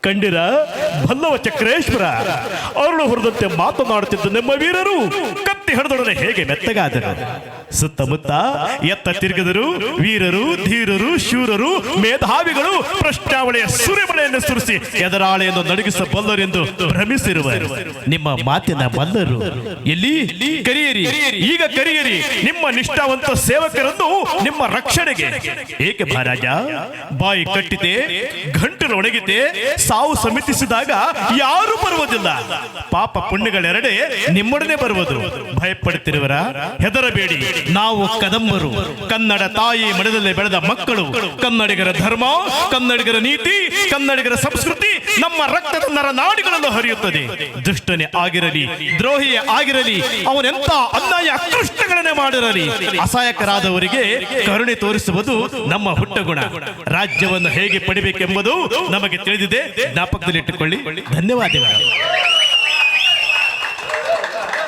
ಕಂಡಿರ ಬಲ್ಲವ ಚಕ್ರೇಶ್ವರ ಅರುಳು ಹೊರದಂತೆ ಮಾತನಾಡುತ್ತಿದ್ದ ನಮ್ಮ ವೀರರು ಕತ್ತಿ ಹಿಡಿದೊಡನೆ ಹೇಗೆ ಮೆತ್ತಗಾದರು. ಸುತ್ತಮುತ್ತ ಎತ್ತ ತಿರುಗಿದರು ವೀರರು, ಧೀರರು, ಶೂರರು, ಮೇಧಾವಿಗಳು ಪ್ರಶ್ನಾವಳಿಯ ಸುರಿಮಳೆಯನ್ನು ಸುರಿಸಿ ಎದರಾಳೆಯನ್ನು ನಡುಗಿಸಬಲ್ಲರೆಂದು ಭ್ರಮಿಸಿರುವರು. ನಿಮ್ಮ ಮಾತಿನ ಬಲ್ಲರು ಎಲ್ಲಿ? ಕರಿಯರಿ, ಈಗ ಕರಿಯರಿ ನಿಮ್ಮ ನಿಷ್ಠಾವಂತ ಸೇವಕರನ್ನು ನಿಮ್ಮ ರಕ್ಷಣೆಗೆ. ಏಕೆ ಮಹಾರಾಜ? ಬಾಯಿ ಕಟ್ಟಿದೆ, ಗಂಟಲು ಒಣಗಿದೆ, ಸಾವು ಸಮಿತಿಸಿದಾಗ ಯಾರು ಬರುವುದಿಲ್ಲ. ಪಾಪ ಪುಣ್ಯಗಳೆರಡೇ ನಿಮ್ಮೊಡನೆ ಬರುವುದು. ಭಯಪಡುತ್ತಿರುವರ? ಹೆದರಬೇಡಿ. ನಾವು ಕದಂಬರು, ಕನ್ನಡ ತಾಯಿ ಮಡದಲ್ಲಿ ಬೆಳೆದ ಮಕ್ಕಳು. ಕನ್ನಡಿಗರ ಧರ್ಮ, ಕನ್ನಡಿಗರ ನೀತಿ, ಕನ್ನಡಿಗರ ಸಂಸ್ಕೃತಿ ನಮ್ಮ ರಕ್ತದ ನರನಾಡಿಗಳನ್ನು ಹರಿಯುತ್ತದೆ. ದುಷ್ಟನೇ ಆಗಿರಲಿ, ದ್ರೋಹಿಯೇ ಆಗಿರಲಿ, ಅವನೆಂತ ಅನ್ಯಾಯ ಅಕೃಷ್ಟಗಳನ್ನೇ ಮಾಡಿರಲಿ, ಅಸಹಾಯಕರಾದವರಿಗೆ ಕರುಣೆ ತೋರಿಸುವುದು ನಮ್ಮ ಹುಟ್ಟಗುಣ. ರಾಜ್ಯವನ್ನು ಹೇಗೆ ಪಡಿಬೇಕೆಂಬುದು ನಮಗೆ ತಿಳಿದಿದೆ. ಜ್ಞಾಪಕದಲ್ಲಿಟ್ಟುಕೊಳ್ಳಿ. ಧನ್ಯವಾದಗಳು.